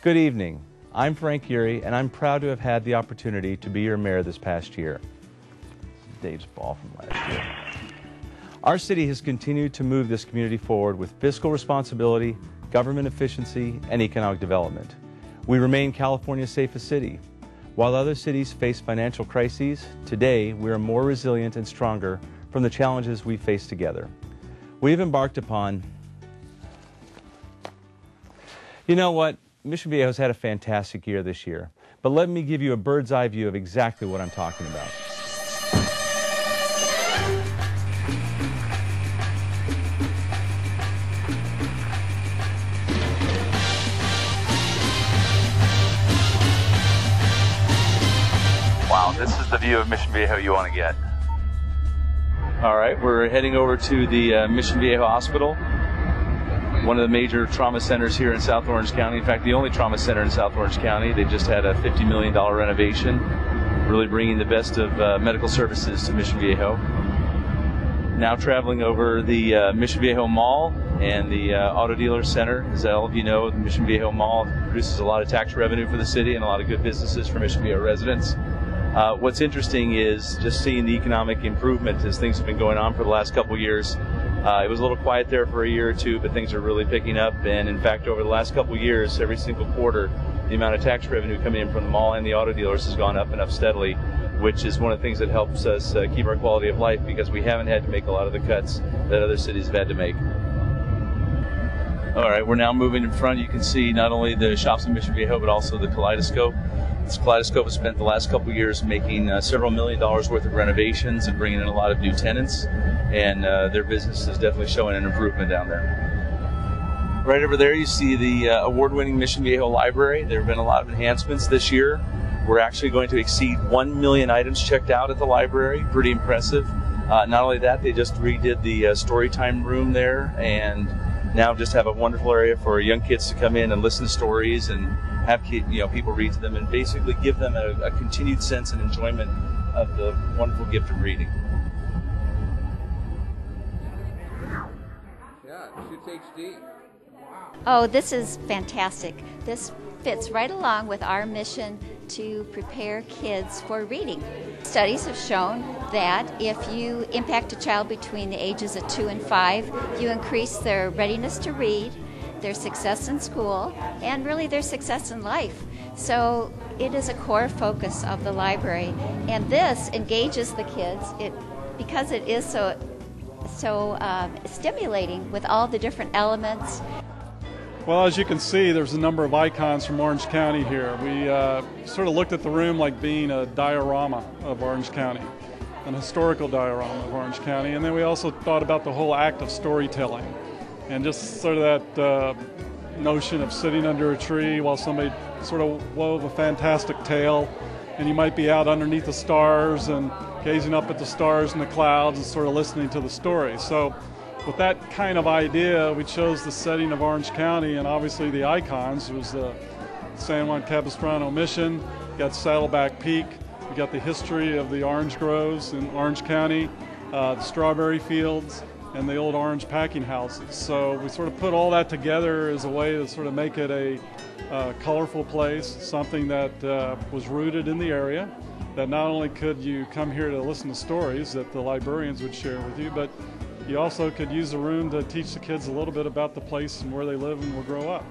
Good evening. I'm Frank Urey, and I'm proud to have had the opportunity to be your mayor this past year. Dave's ball from last year. Our city has continued to move this community forward with fiscal responsibility, government efficiency, and economic development. We remain California's safest city. While other cities face financial crises, today we are more resilient and stronger from the challenges we face together. We have embarked upon... You know what? Mission Viejo's had a fantastic year this year, but let me give you a bird's eye view of exactly what I'm talking about. Wow, this is the view of Mission Viejo you want to get. All right, we're heading over to the Mission Viejo Hospital, one of the major trauma centers here in South Orange County. In fact, the only trauma center in South Orange County. They just had a $50 million renovation, really bringing the best of medical services to Mission Viejo. Now traveling over the Mission Viejo Mall and the Auto Dealer Center. As all of you know, the Mission Viejo Mall produces a lot of tax revenue for the city and a lot of good businesses for Mission Viejo residents. What's interesting is just seeing the economic improvement as things have been going on for the last couple years. It was a little quiet there for a year or two, but things are really picking up. And in fact, over the last couple of years, every single quarter, the amount of tax revenue coming in from the mall and the auto dealers has gone up and up steadily, which is one of the things that helps us keep our quality of life, because we haven't had to make a lot of the cuts that other cities have had to make. All right, we're now moving in front. You can see not only the shops in Mission Viejo, but also the Kaleidoscope. This Kaleidoscope has spent the last couple of years making several $1 million worth of renovations and bringing in a lot of new tenants, and their business is definitely showing an improvement down there. Right over there you see the award-winning Mission Viejo Library. There have been a lot of enhancements this year. We're actually going to exceed 1 million items checked out at the library. Pretty impressive. Not only that, they just redid the story time room there, and now just have a wonderful area for young kids to come in and listen to stories and have people read to them, and basically give them a continued sense and enjoyment of the wonderful gift of reading. Yeah, it shoots HD. Oh, this is fantastic. This fits right along with our mission to prepare kids for reading. Studies have shown that if you impact a child between the ages of 2 and 5, you increase their readiness to read, their success in school, and really their success in life. So it is a core focus of the library, and this engages the kids because it is so stimulating with all the different elements. Well, as you can see, there's a number of icons from Orange County here. We sort of looked at the room like being a diorama of Orange County, an historical diorama of Orange County, and then we also thought about the whole act of storytelling, and just sort of that notion of sitting under a tree while somebody sort of wove a fantastic tale, and you might be out underneath the stars and gazing up at the stars and the clouds and sort of listening to the story. So with that kind of idea, we chose the setting of Orange County, and obviously the icons was the San Juan Capistrano Mission, you got Saddleback Peak, you got the history of the orange groves in Orange County, the strawberry fields, and the old orange packing houses. So we sort of put all that together as a way to sort of make it a colorful place, something that was rooted in the area, that not only could you come here to listen to stories that the librarians would share with you, but you also could use the room to teach the kids a little bit about the place and where they live and will grow up.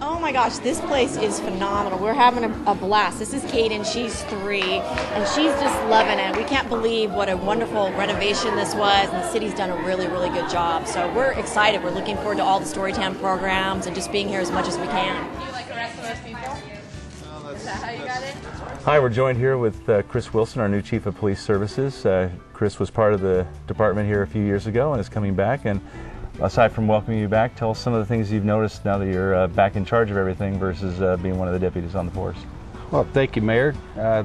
Oh my gosh, this place is phenomenal. We're having a blast. This is Kaden, she's 3, and she's just loving it. We can't believe what a wonderful renovation this was, and the city's done a really, really good job. So we're excited. We're looking forward to all the Storytime programs and just being here as much as we can. Do you like harass those people? Is that how you got it? Hi, we're joined here with Chris Wilson, our new Chief of Police Services. Chris was part of the department here a few years ago and is coming back. And aside from welcoming you back, tell us some of the things you've noticed now that you're back in charge of everything versus being one of the deputies on the force. Well, thank you, Mayor. Well,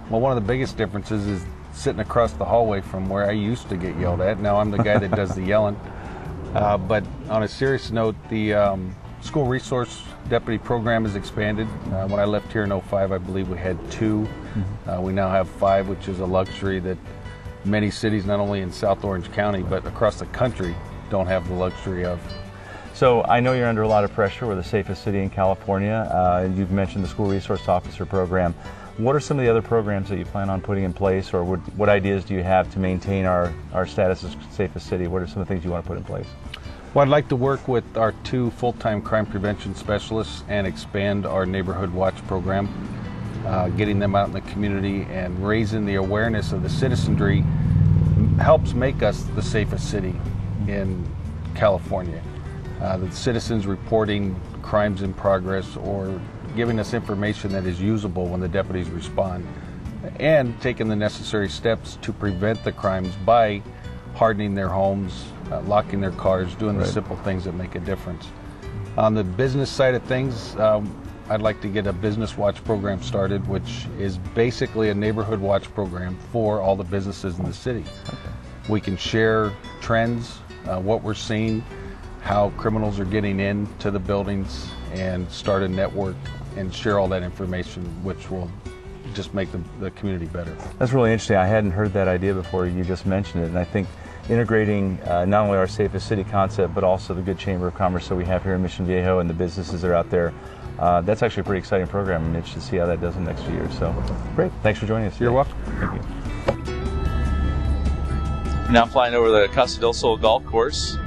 one of the biggest differences is sitting across the hallway from where I used to get yelled at. Now I'm the guy that does the yelling. But on a serious note, the school resource deputy program has expanded. When I left here in 2005, I believe we had 2. We now have 5, which is a luxury that many cities, not only in South Orange County, but across the country, don't have the luxury of. So I know you're under a lot of pressure. We're the safest city in California. You've mentioned the School Resource Officer program. What are some of the other programs that you plan on putting in place, or what ideas do you have to maintain our status as safest city? What are some of the things you want to put in place? Well, I'd like to work with our 2 full-time crime prevention specialists and expand our neighborhood watch program, getting them out in the community and raising the awareness of the citizenry helps make us the safest city in California. The citizens reporting crimes in progress or giving us information that is usable when the deputies respond, and taking the necessary steps to prevent the crimes by hardening their homes, locking their cars, doing the simple things that make a difference. On the business side of things, I'd like to get a business watch program started, which is basically a neighborhood watch program for all the businesses in the city. We can share trends, what we're seeing, how criminals are getting into the buildings, and start a network and share all that information, which will just make the community better. That's really interesting. I hadn't heard that idea before. You just mentioned it, and I think integrating not only our safest city concept, but also the good Chamber of Commerce that we have here in Mission Viejo and the businesses that are out there, that's actually a pretty exciting program. I'm interested to see how that does in the next few years. So great. Thanks for joining us today. You're welcome. Thank you. Now flying over the Casa del Sol golf course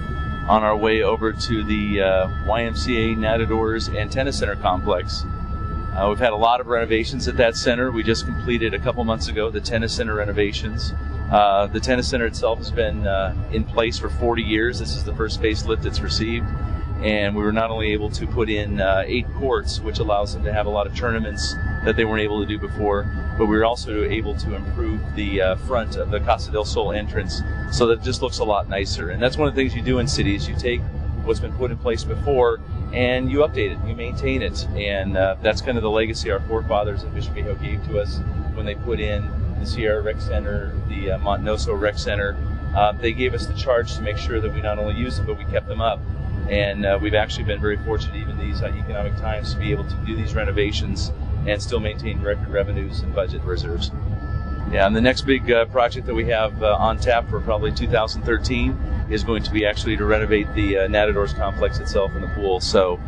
on our way over to the YMCA Nadadores and Tennis Center complex. We've had a lot of renovations at that center. We just completed a couple months ago the tennis center renovations. The tennis center itself has been in place for 40 years. This is the first facelift it's received. And we were not only able to put in 8 courts, which allows them to have a lot of tournaments that they weren't able to do before, but we were also able to improve the front of the Casa del Sol entrance so that it just looks a lot nicer. And that's one of the things you do in cities. You take what's been put in place before and you update it, you maintain it. And that's kind of the legacy our forefathers in Mission Viejo gave to us when they put in the Sierra Rec Center, the Montenoso Rec Center. They gave us the charge to make sure that we not only used them, but we kept them up. And we've actually been very fortunate, even these economic times, to be able to do these renovations and still maintain record revenues and budget reserves. Yeah, and the next big project that we have on tap for probably 2013 is going to be actually to renovate the Nadadores complex itself and the pool. So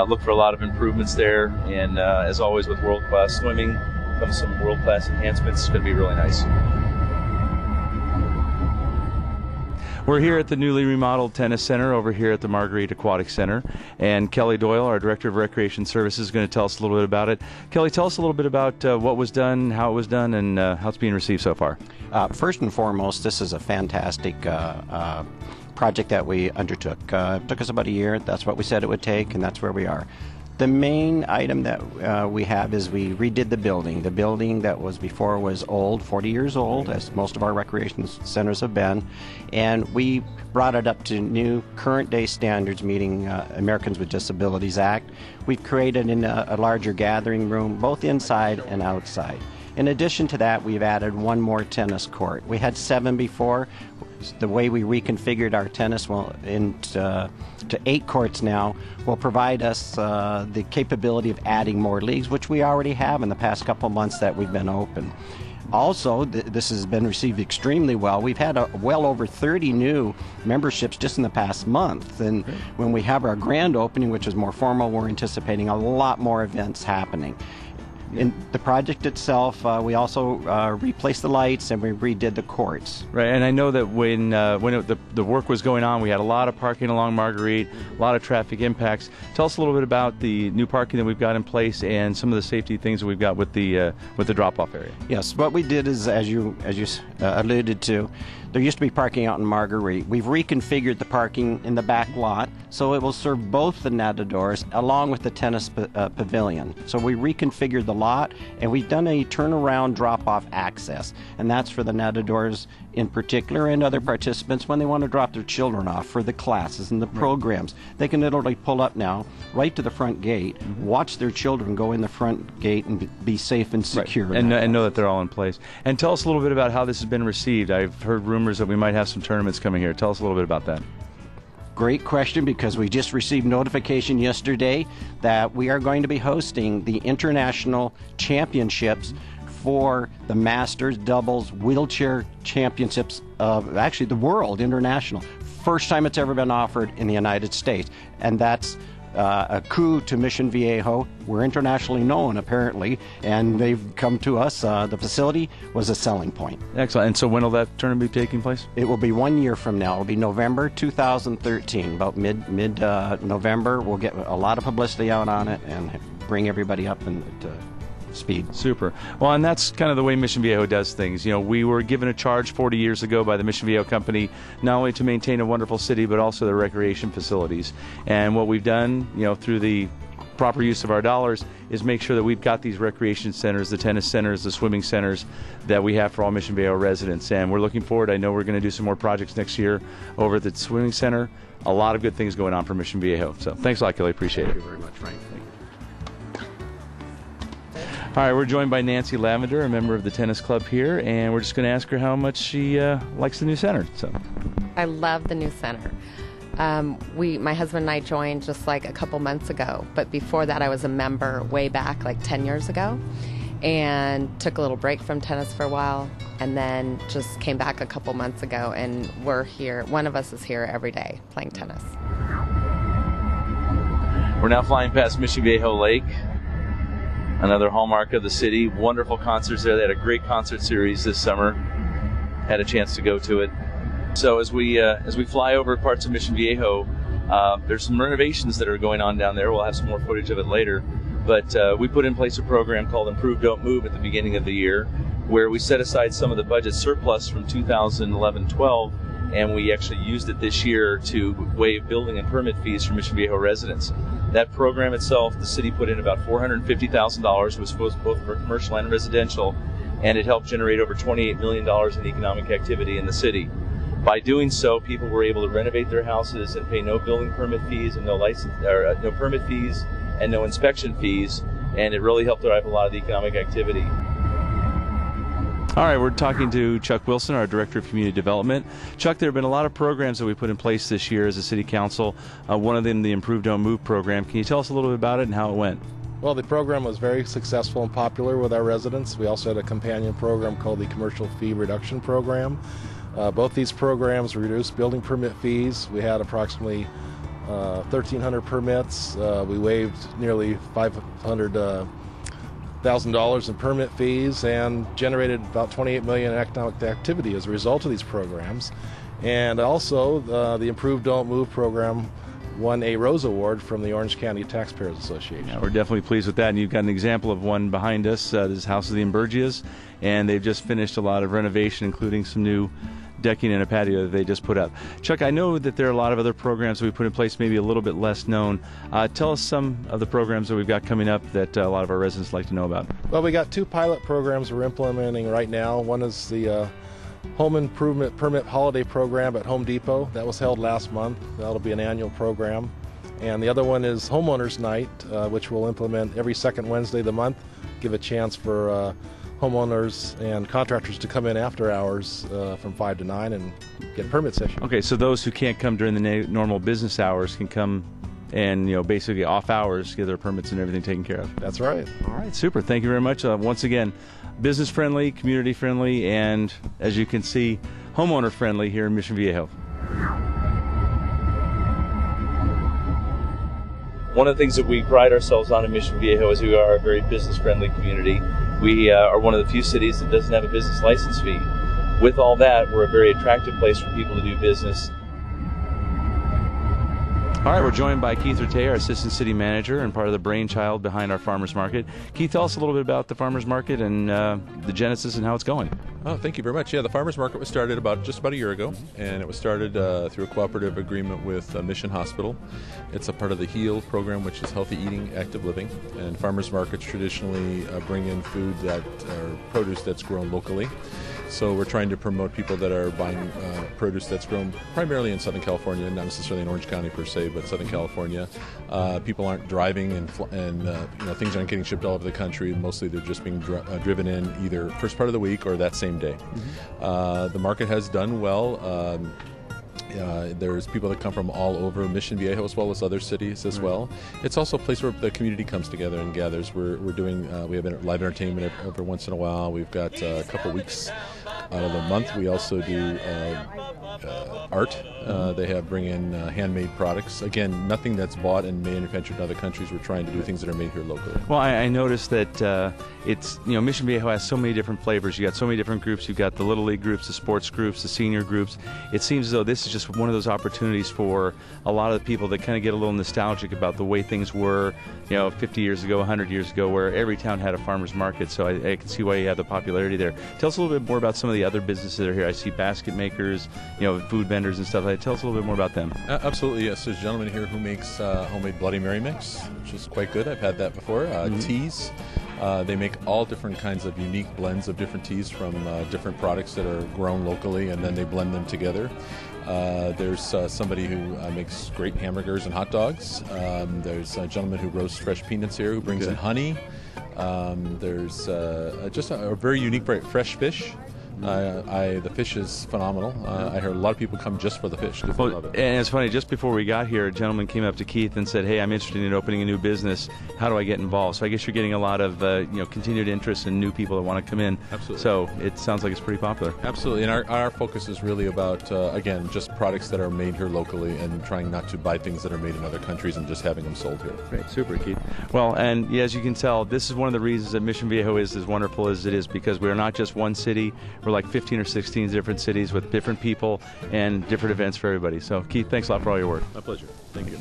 look for a lot of improvements there. And as always with world-class swimming comes some world-class enhancements. It's going to be really nice. We're here at the newly remodeled tennis center over here at the Marguerite Aquatic Center, and Kelly Doyle, our Director of Recreation Services, is going to tell us a little bit about it. Kelly, tell us a little bit about what was done, how it was done, and how it's being received so far. First and foremost, this is a fantastic project that we undertook. It took us about a year. That's what we said it would take, and that's where we are. The main item that we have is we redid the building. The building that was before was old, 40 years old, as most of our recreation centers have been, and we brought it up to new current day standards meeting Americans with Disabilities Act. We've created a larger gathering room, both inside and outside. In addition to that, we've added 1 more tennis court. We had 7 before. The way we reconfigured our tennis into 8 courts now will provide us the capability of adding more leagues, which we already have in the past couple months that we've been open. Also, this has been received extremely well. We've had well over 30 new memberships just in the past month, and when we have our grand opening, which is more formal, we're anticipating a lot more events happening. In the project itself, we also replaced the lights and we redid the courts. Right, and I know that when the work was going on, we had a lot of parking along Marguerite, a lot of traffic impacts. Tell us a little bit about the new parking that we've got in place and some of the safety things that we've got with the drop-off area. Yes, what we did is, as you alluded to, there used to be parking out in Marguerite. We've reconfigured the parking in the back lot so it will serve both the Nadadores along with the tennis pavilion. So we reconfigured the lot and we've done a turnaround drop-off access, and that's for the Nadadores in particular and other participants when they want to drop their children off for the classes and the programs. They can literally pull up now right to the front gate, watch their children go in the front gate and be safe and secure. Right. And know that they're all in place. And tell us a little bit about how this has been received. I've heard rumors that we might have some tournaments coming here. Tell us a little bit about that. Great question, because we just received notification yesterday that we are going to be hosting the international championships for the Masters Doubles Wheelchair Championships of actually the world, international. First time it's ever been offered in the United States, and that's a coup to Mission Viejo. We're internationally known, apparently, and they've come to us. The facility was a selling point. Excellent. And so when will that tournament be taking place? It will be 1 year from now. It'll be November 2013, about mid November. We'll get a lot of publicity out on it and bring everybody up to speed. Super. Well, and that's kind of the way Mission Viejo does things. You know, we were given a charge 40 years ago by the Mission Viejo company, not only to maintain a wonderful city, but also the recreation facilities. And what we've done, you know, through the proper use of our dollars, is make sure that we've got these recreation centers, the tennis centers, the swimming centers that we have for all Mission Viejo residents. And we're looking forward. I know we're going to do some more projects next year over at the swimming center. A lot of good things going on for Mission Viejo. So thanks a lot, Kelly. Appreciate it. Thank you very much, Frank. All right, we're joined by Nancy Lavender, a member of the tennis club here, and we're just going to ask her how much she likes the new center. So, I love the new center. My husband and I joined just like a couple months ago, but before that I was a member way back like 10 years ago, and took a little break from tennis for a while, and then just came back a couple months ago, and we're here. One of us is here every day playing tennis. We're now flying past Mission Viejo Lake, another hallmark of the city. Wonderful concerts there. They had a great concert series this summer. Had a chance to go to it. So as we fly over parts of Mission Viejo, there's some renovations that are going on down there. We'll have some more footage of it later. But we put in place a program called Improve, Don't Move at the beginning of the year, where we set aside some of the budget surplus from 2011-12, and we actually used it this year to waive building and permit fees for Mission Viejo residents. That program itself, the city put in about $450,000. It was both for commercial and residential, and it helped generate over $28 million in economic activity in the city. By doing so, people were able to renovate their houses and pay no building permit fees and no permit fees and no inspection fees, and it really helped drive a lot of the economic activity. All right, we're talking to Chuck Wilson, our Director of Community Development. Chuck, there have been a lot of programs that we put in place this year as a City Council. One of them, the Improve, Don't Move program. Can you tell us a little bit about it and how it went? Well, the program was very successful and popular with our residents. We also had a companion program called the Commercial Fee Reduction Program. Both these programs reduced building permit fees. We had approximately 1,300 permits. We waived nearly $500,000 in permit fees and generated about $28 million in economic activity as a result of these programs. And also, the Improve, Don't Move program won a Rose Award from the Orange County Taxpayers Association. Yeah, we're definitely pleased with that, and you've got an example of one behind us. This is House of the Imburgias, and they've just finished a lot of renovation, including some new decking and a patio that they just put up. Chuck, I know that there are a lot of other programs that we put in place, maybe a little bit less known. Tell us some of the programs that we've got coming up that a lot of our residents like to know about. Well, we got two pilot programs we're implementing right now. One is the Home Improvement Permit Holiday Program at Home Depot. That was held last month. That'll be an annual program. And the other one is Homeowners Night, which we'll implement every second Wednesday of the month. Give a chance for homeowners and contractors to come in after hours from 5 to 9 and get permits issued. Okay, so those who can't come during the normal business hours can come and, basically off hours, get their permits and everything taken care of. That's right. All right, super. Thank you very much. Once again, business friendly, community friendly, and as you can see, homeowner friendly here in Mission Viejo. One of the things that we pride ourselves on in Mission Viejo is we are a very business friendly community. We are one of the few cities that doesn't have a business license fee. With all that, we're a very attractive place for people to do business. All right, we're joined by Keith Rattay, our Assistant City Manager and part of the brainchild behind our Farmers Market. Keith, tell us a little bit about the Farmers Market and the genesis and how it's going. Oh, thank you very much. Yeah, the Farmers Market was started just about a year ago, and it was started through a cooperative agreement with Mission Hospital. It's a part of the HEAL program, which is Healthy Eating, Active Living. And farmers markets traditionally bring in food or produce that's grown locally. So we're trying to promote people that are buying produce that's grown primarily in Southern California, not necessarily in Orange County per se, but Southern California. People aren't driving and things aren't getting shipped all over the country. Mostly they're just being driven in either first part of the week or that same day. Mm-hmm. The market has done well. There's people that come from all over Mission Viejo as well as other cities as well. It's also a place where the community comes together and gathers. We're doing we have live entertainment every once in a while. We've got a couple weeks out of the month. We also do art. They bring in handmade products. Again, nothing that's bought and manufactured in other countries. We're trying to do things that are made here locally. Well, I noticed that it's, Mission Viejo has so many different flavors. You got so many different groups. You've got the Little League groups, the sports groups, the senior groups. It seems as though this is just one of those opportunities for a lot of the people that kind of get a little nostalgic about the way things were, 50 years ago, 100 years ago, where every town had a farmer's market. So I can see why you have the popularity there. Tell us a little bit more about some of the other businesses that are here. I see basket makers, food vendors and stuff like that. Tell us a little bit more about them. Absolutely, yes. There's a gentleman here who makes homemade Bloody Mary mix, which is quite good. I've had that before. Teas. They make all different kinds of unique blends of different teas from different products that are grown locally, and then they blend them together. There's somebody who makes great hamburgers and hot dogs. There's a gentleman who roasts fresh peanuts here who brings in honey. There's just a very unique, fresh fish. The fish is phenomenal. I heard a lot of people come just for the fish. They love it. And it's funny, just before we got here, a gentleman came up to Keith and said, hey, I'm interested in opening a new business. How do I get involved? So I guess you're getting a lot of continued interest in new people that want to come in. Absolutely. So it sounds like it's pretty popular. Absolutely. And our focus is really about, again, just products that are made here locally and trying not to buy things that are made in other countries and just having them sold here. Great. Super, Keith. Well, and as you can tell, this is one of the reasons that Mission Viejo is as wonderful as it is, because we're not just one city. We're like 15 or 16 different cities with different people and different events for everybody. So, Keith, thanks a lot for all your work. My pleasure. Thank you.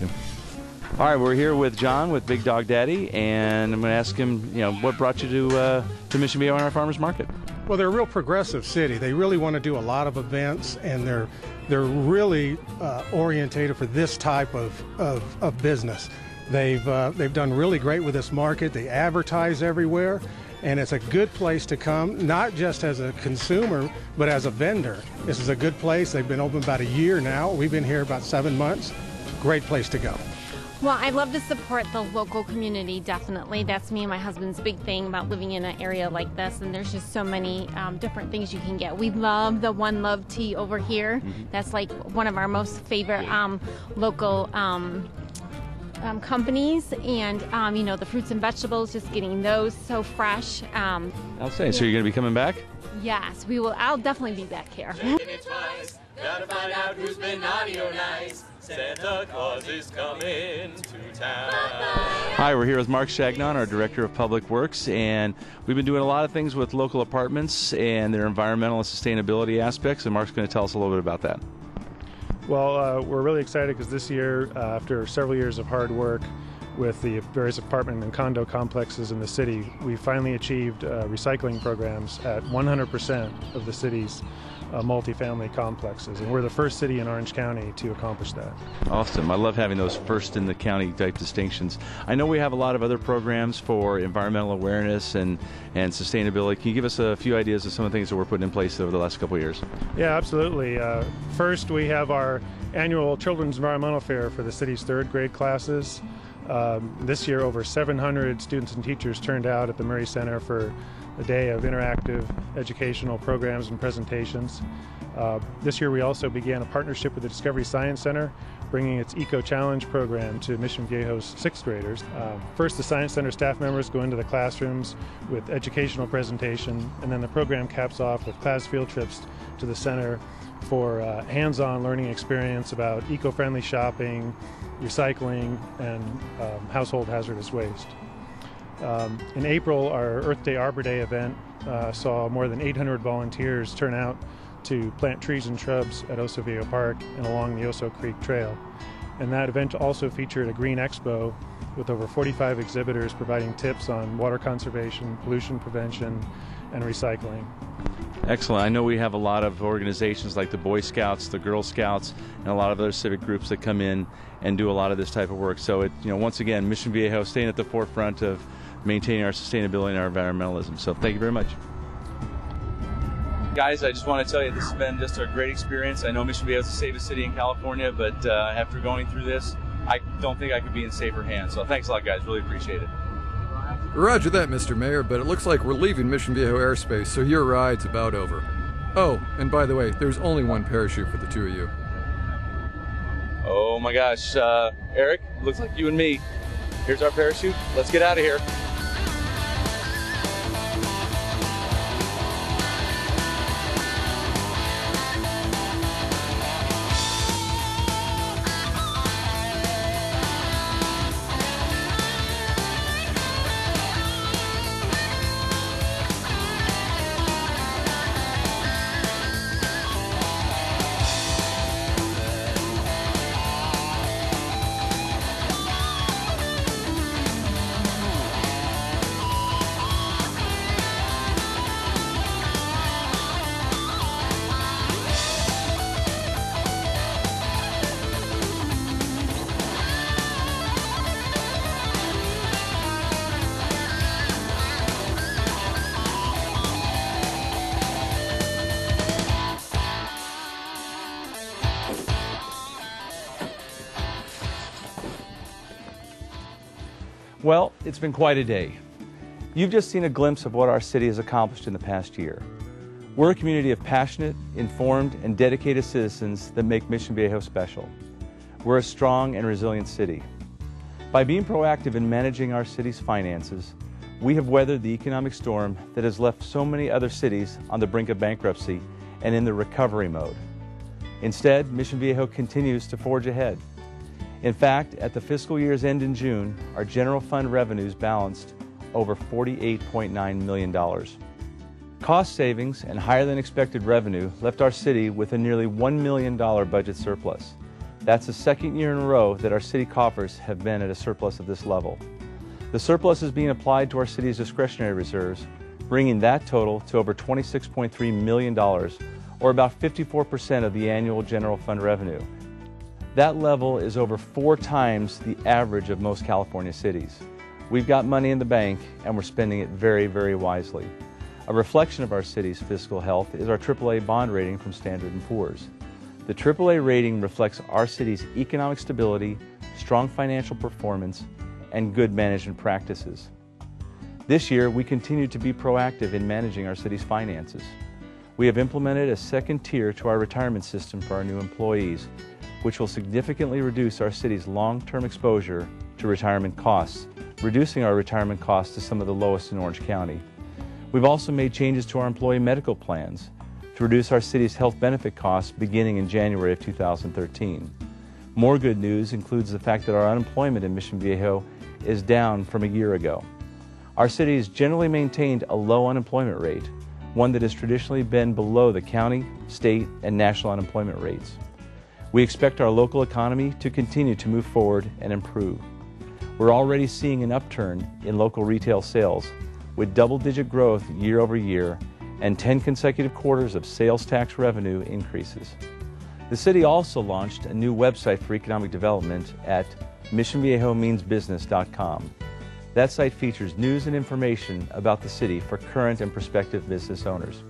All right, we're here with John with Big Dog Daddy, and I'm going to ask him, what brought you to Mission Viejo and our farmers market? Well, they're a real progressive city. They really want to do a lot of events, and they're really orientated for this type of business. They've done really great with this market. They advertise everywhere. And it's a good place to come, not just as a consumer, but as a vendor. This is a good place. They've been open about a year now. We've been here about 7 months. Great place to go. Well, I love to support the local community, definitely. That's me and my husband's big thing about living in an area like this, and there's just so many different things you can get. We love the One Love tea over here. That's like one of our most favorite local companies, and the fruits and vegetables, just getting those so fresh. I'll say. So you're going to be coming back? Yes, we will. I'll definitely be back here. Gotta find out who's been naughty or nice. Santa Claus is coming to town. Hi, we're here with Mark Shagnon, our Director of Public Works, and we've been doing a lot of things with local apartments and their environmental and sustainability aspects, and Mark's going to tell us a little bit about that. Well, we're really excited because this year, after several years of hard work with the various apartment and condo complexes in the city, we finally achieved recycling programs at 100% of the city's multifamily complexes, and we're the first city in Orange County to accomplish that. Awesome. I love having those first in the county type distinctions. I know we have a lot of other programs for environmental awareness and sustainability. Can you give us a few ideas of some of the things that we're putting in place over the last couple of years? Yeah, absolutely. First, we have our annual Children's Environmental Fair for the city's third grade classes. This year, over 700 students and teachers turned out at the Murray Center for a day of interactive educational programs and presentations. This year we also began a partnership with the Discovery Science Center, bringing its Eco Challenge program to Mission Viejo's 6th graders. First, the Science Center staff members go into the classrooms with educational presentation, and then the program caps off with class field trips to the center for hands-on learning experience about eco-friendly shopping, recycling, and household hazardous waste. In April, our Earth Day Arbor Day event saw more than 800 volunteers turn out to plant trees and shrubs at Oso Viejo Park and along the Oso Creek Trail. And that event also featured a green expo with over 45 exhibitors providing tips on water conservation, pollution prevention, and recycling. Excellent. I know we have a lot of organizations like the Boy Scouts, the Girl Scouts, and a lot of other civic groups that come in and do a lot of this type of work. So, once again, Mission Viejo staying at the forefront of maintaining our sustainability and our environmentalism. So thank you very much. Guys, I just want to tell you this has been just a great experience. I know Mission Viejo is the safest city in California, but after going through this, I don't think I could be in safer hands. So thanks a lot, guys. Really appreciate it. Roger that, Mr. Mayor, but it looks like we're leaving Mission Viejo airspace, so your ride's about over. Oh, and by the way, there's only one parachute for the two of you. Oh my gosh. Eric, looks like you and me. Here's our parachute. Let's get out of here. Well, it's been quite a day. You've just seen a glimpse of what our city has accomplished in the past year. We're a community of passionate, informed, and dedicated citizens that make Mission Viejo special. We're a strong and resilient city. By being proactive in managing our city's finances, we have weathered the economic storm that has left so many other cities on the brink of bankruptcy and in the recovery mode. Instead, Mission Viejo continues to forge ahead. In fact, at the fiscal year's end in June, our general fund revenues balanced over $48.9 million. Cost savings and higher than expected revenue left our city with a nearly $1 million budget surplus. That's the second year in a row that our city coffers have been at a surplus of this level. The surplus is being applied to our city's discretionary reserves, bringing that total to over $26.3 million, or about 54% of the annual general fund revenue. That level is over 4 times the average of most California cities. We've got money in the bank and we're spending it very, very wisely. A reflection of our city's fiscal health is our AAA bond rating from Standard & Poor's. The AAA rating reflects our city's economic stability, strong financial performance, and good management practices. This year, we continue to be proactive in managing our city's finances. We have implemented a second tier to our retirement system for our new employees, which will significantly reduce our city's long-term exposure to retirement costs, reducing our retirement costs to some of the lowest in Orange County. We've also made changes to our employee medical plans to reduce our city's health benefit costs beginning in January of 2013. More good news includes the fact that our unemployment in Mission Viejo is down from a year ago. Our city has generally maintained a low unemployment rate, one that has traditionally been below the county, state, and national unemployment rates. We expect our local economy to continue to move forward and improve. We're already seeing an upturn in local retail sales, with double-digit growth year over year and 10 consecutive quarters of sales tax revenue increases. The city also launched a new website for economic development at missionviejomeansbusiness.com. That site features news and information about the city for current and prospective business owners.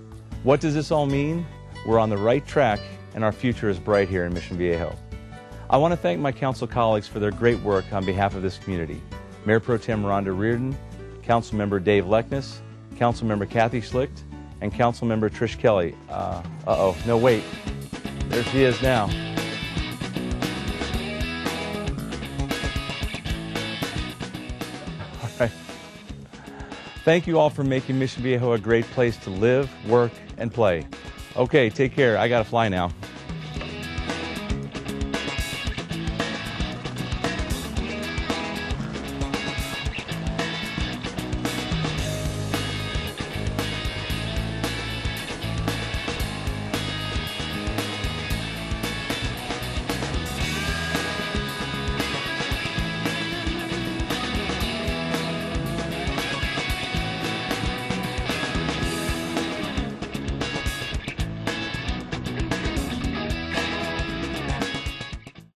What does this all mean? We're on the right track and our future is bright here in Mission Viejo. I want to thank my council colleagues for their great work on behalf of this community. Mayor Pro Tem Rhonda Reardon, Councilmember Dave Leckness, Councilmember Kathy Schlicht, and Councilmember Trish Kelly. No wait, there she is now. All right. Thank you all for making Mission Viejo a great place to live, work, and play. Okay, take care. I gotta fly now.